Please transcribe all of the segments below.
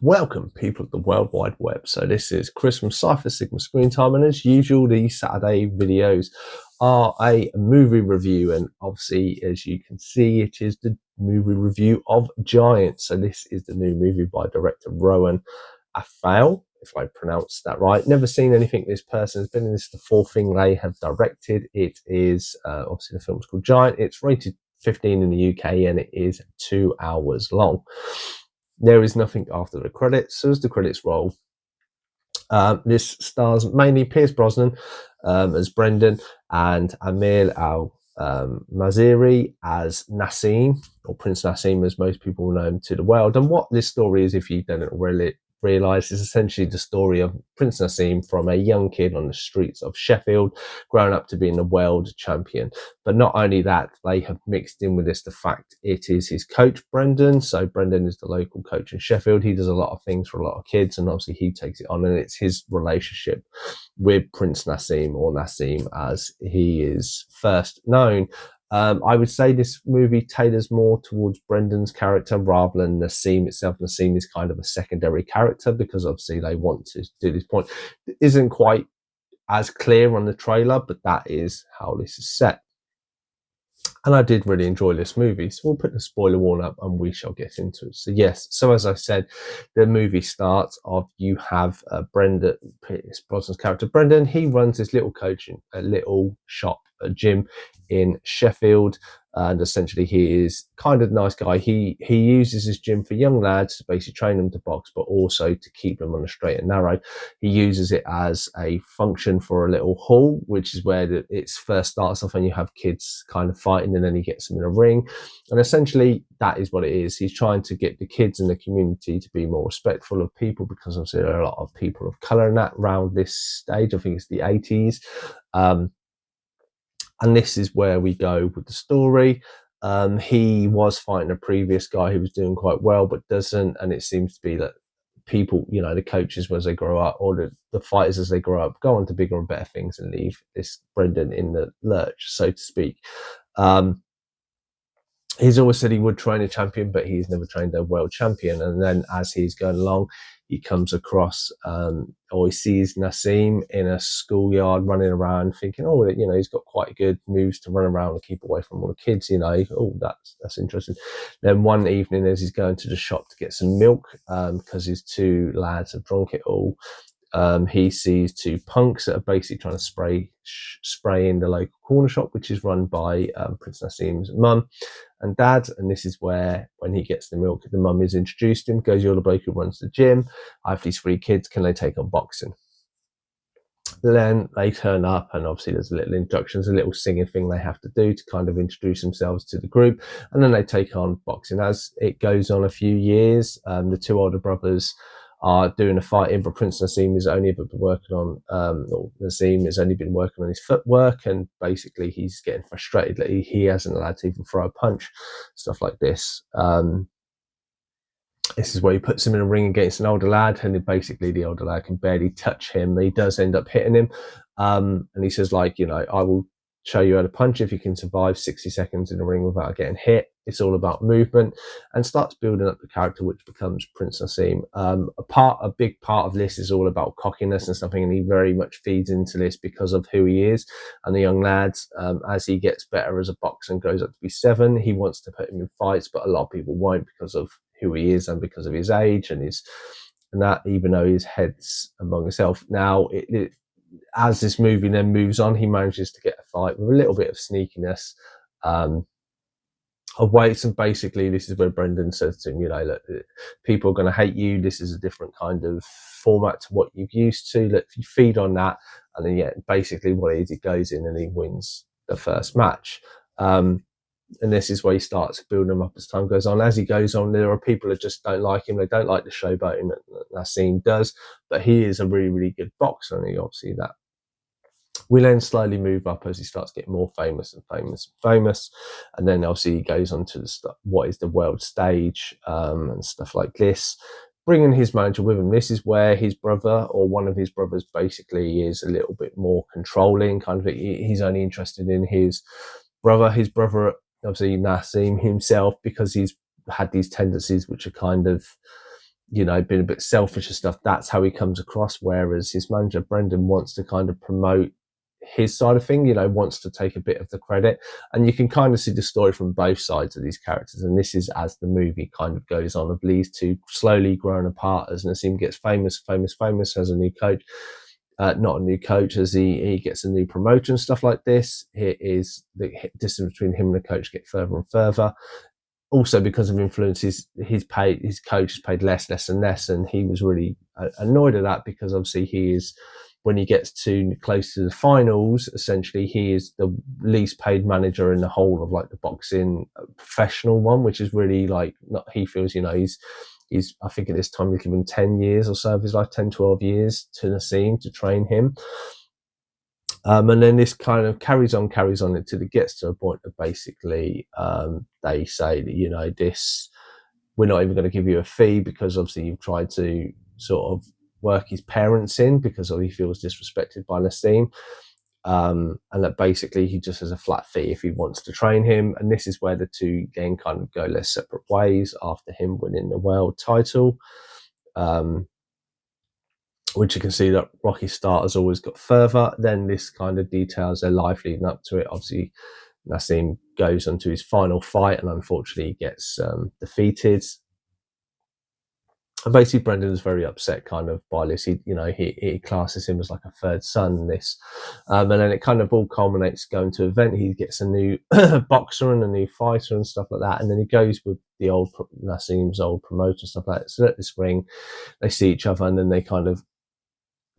Welcome, people of the World Wide Web. So this is Chris from Cypher Sigma Screen Time, and as usual, these Saturday videos are a movie review, and obviously, as you can see, it is the movie review of Giant. So this is the new movie by director Rowan Afao, if I pronounced that right. Never seen anything this person has been in. This is the fourth thing they have directed. It is obviously the film's called Giant. It's rated 15 in the UK, and it is 2 hours long. There is nothing after the credits. So as the credits roll, this stars mainly Pierce Brosnan as Brendan and Amir Al Maziri as Nassim, or Prince Nassim, as most people know him to the world. And what this story is, if you don't really realise, is essentially the story of Prince Nassim from a young kid on the streets of Sheffield, growing up to being a world champion. But not only that, they have mixed in with this the fact it is his coach, Brendan. So Brendan is the local coach in Sheffield. He does a lot of things for a lot of kids, and obviously he takes it on, and it's his relationship with Prince Nassim, or Nassim as he is first known. I would say this movie tailors more towards Brendan's character rather than Nassim itself. Nassim is kind of a secondary character because obviously they want to do this point. It isn't quite as clear on the trailer, but that is how this is set. And I did really enjoy this movie. So we'll put the spoiler warning up and we shall get into it. So yes, so as I said, the movie starts off, you have Brendan, Pierce Brosnan's character Brendan. He runs this little coaching, a little shop, a gym in Sheffield. And essentially he is kind of a nice guy. He uses his gym for young lads to basically train them to box, but also to keep them on the straight and narrow. He uses it as a function for a little hall, which is where it first starts off, and you have kids kind of fighting, and then he gets them in a ring. And essentially that is what it is. He's trying to get the kids in the community to be more respectful of people, because obviously there are a lot of people of colour in that around this stage. I think it's the 80s. And this is where we go with the story. He was fighting a previous guy who was doing quite well, but doesn't. And it seems to be that people, you know, the coaches as they grow up, or the fighters as they grow up, go on to bigger and better things and leave this Brendan in the lurch, so to speak. He's always said he would train a champion, but he's never trained a world champion. And then as he's going along, he comes across, or he sees Nassim in a schoolyard running around, thinking, oh, you know, he's got quite good moves to run around and keep away from all the kids, you know. Oh, that's interesting. Then one evening, as he's going to the shop to get some milk, because his two lads have drunk it all, he sees two punks that are basically trying to spray in the local corner shop, which is run by Prince Nassim's mum and dad. And this is where, when he gets the milk, the mum is introduced to him, goes, you're the bloke who runs the gym. I have these 3 kids. Can they take on boxing? Then they turn up, and obviously there's a little introductions, a little singing thing they have to do to kind of introduce themselves to the group. And then they take on boxing. As it goes on a few years, the 2 older brothers are doing a fighting, but Prince Nassim has only been working on, Nassim has only been working on his footwork, and basically he's getting frustrated that he hasn't allowed to even throw a punch, stuff like this. This is where he puts him in a ring against an older lad, and basically the older lad can barely touch him. He does end up hitting him, and he says, like, you know, I will show you how to punch if you can survive 60 seconds in the ring without getting hit. It's all about movement, and starts building up the character, which becomes Prince Nassim. A big part of this is all about cockiness and something, and he very much feeds into this because of who he is. And the young lads, as he gets better as a boxer and grows up to be 7, he wants to put him in fights, but a lot of people won't because of who he is and because of his age and that, even though his head's among himself. Now, as this movie then moves on, he manages to get a fight with a little bit of sneakiness of weights, and basically this is where Brendan says to him, you know, look, people are going to hate you. This is a different kind of format to what you're used to. Look, if you feed on that, and then basically what it is, he goes in and he wins the first match. And this is where he starts building them up as time goes on. As he goes on, there are people that just don't like him. They don't like the showboating that Nassim does, but he is a really, really good boxer, and he obviously that. We then slowly move up as he starts getting more famous and famous and famous. And then obviously he goes on to what is the world stage, and stuff like this, bringing his manager with him. This is where his brother, or one of his brothers, basically is a little bit more controlling. Kind of, he's only interested in his brother. His brother, obviously Nassim himself, because he's had these tendencies which are kind of you know, being a bit selfish and stuff. That's how he comes across. Whereas his manager, Brendan, wants to kind of promote his side of thing, you know, wants to take a bit of the credit. And you can kind of see the story from both sides of these characters. And this is as the movie kind of goes on, of these two slowly growing apart as Naseem gets famous, has a new coach. Not a new coach, as he gets a new promoter and stuff like this. It is the distance between him and the coach get further and further. Also, because of influences, his coach is paid less and less, and he was really annoyed at that, because obviously he is, when he gets too close to the finals, essentially he is the least paid manager in the whole of like the boxing professional one, which is really like, not, he feels, you know, he's I think at this time he's given 10 years or so of his life, 10, 12 years to Naseem to train him. And then this kind of carries on until it gets to a point of basically they say that, you know, this, we're not even going to give you a fee because obviously you've tried to sort of work his parents in, because he feels disrespected by Naseem. And that basically he just has a flat fee if he wants to train him. And this is where the two then kind of go their separate ways after him winning the world title. Which you can see that Rocky Start has always got further. Then this kind of details their life leading up to it. Obviously, Naseem goes on to his final fight and unfortunately gets defeated. And basically, Brendan is very upset kind of by this. He classes him as like a third son in this. And then it kind of all culminates going to an event. He gets a new boxer and a new fighter and stuff like that. And then he goes with the old Naseem's old promoter and stuff like that. So at this ring, they see each other and then they kind of,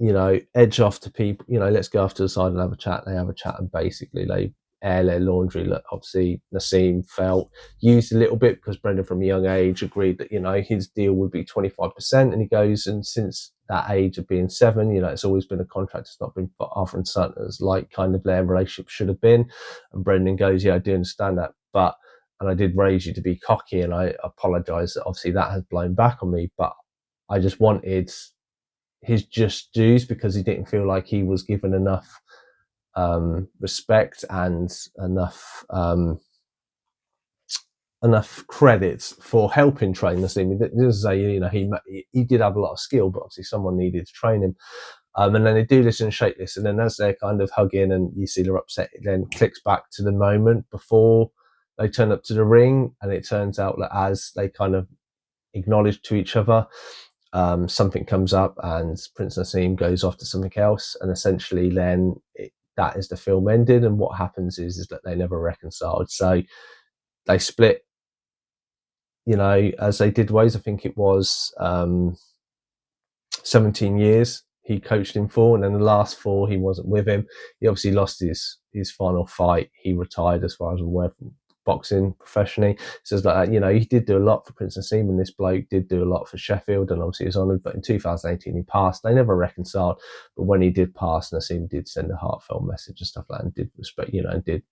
you know, edge off to people, you know, let's go off to the side and have a chat. They have a chat and basically they air their laundry. Look, obviously Naseem felt used a little bit because Brendan from a young age agreed that, you know, his deal would be 25%. And he goes, and since that age of being 7, you know, it's always been a contract. It's not been father and son as like kind of their relationship should have been. And Brendan goes, yeah, I do understand that. And I did raise you to be cocky, and I apologize that obviously that has blown back on me, but I just wanted his just dues because he didn't feel like he was given enough respect and enough credits for helping train Naseem. He didn't say, you know, he did have a lot of skill, but obviously someone needed to train him. And then they do this and shake this, and then as they're kind of hugging and you see they're upset, it then clicks back to the moment before they turn up to the ring, and it turns out that as they kind of acknowledge to each other, something comes up and Prince Naseem goes off to something else, and essentially then that is the film ended. And what happens is that they never reconciled, so they split, you know, as they did ways. I think it was 17 years he coached him for, and then the last 4 he wasn't with him. He obviously lost his final fight. He retired, as far as I'm aware, from boxing professionally. Says like, you know, he did do a lot for Prince Naseem, and this bloke did do a lot for Sheffield, and obviously he was honoured. But in 2018 he passed. They never reconciled, but when he did pass, Naseem did send a heartfelt message and stuff like that, and did respect, you know, and did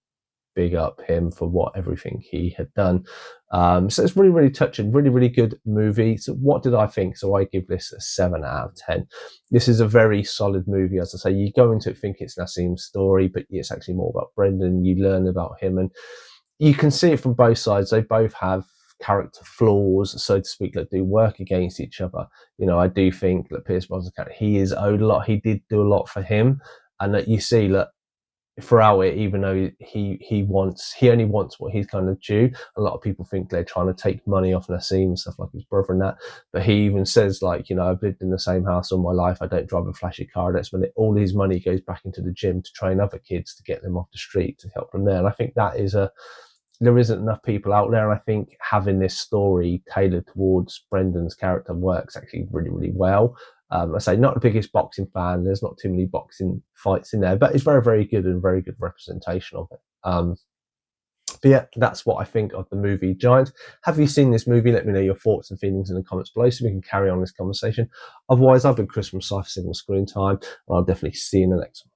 big up him for everything he had done. So it's really, really touching, really, really good movie. So what did I think? So I give this a 7 out of 10. This is a very solid movie. As I say, you go into it think it's Naseem's story, but it's actually more about Brendan. You learn about him, and you can see it from both sides. They both have character flaws, so to speak, that do work against each other. You know, I do think that Pierce Brosnan's character, he is owed a lot. He did do a lot for him, and that you see that throughout it, even though he only wants what he's kind of due. A lot of people think they're trying to take money off Naseem and stuff, like his brother and that. But he even says, like, you know, I've lived in the same house all my life. I don't drive a flashy car. That's when all his money goes back into the gym to train other kids, to get them off the street, to help them there. And I think that is there isn't enough people out there. And I think having this story tailored towards Brendan's character works actually really, really well. I say, not the biggest boxing fan. There's not too many boxing fights in there, but it's very, very good and very good representation of it. But yeah, that's what I think of the movie Giant. Have you seen this movie? Let me know your thoughts and feelings in the comments below so we can carry on this conversation. Otherwise, I've been Chris from Cypher Signal Screen Time, and I'll definitely see you in the next one.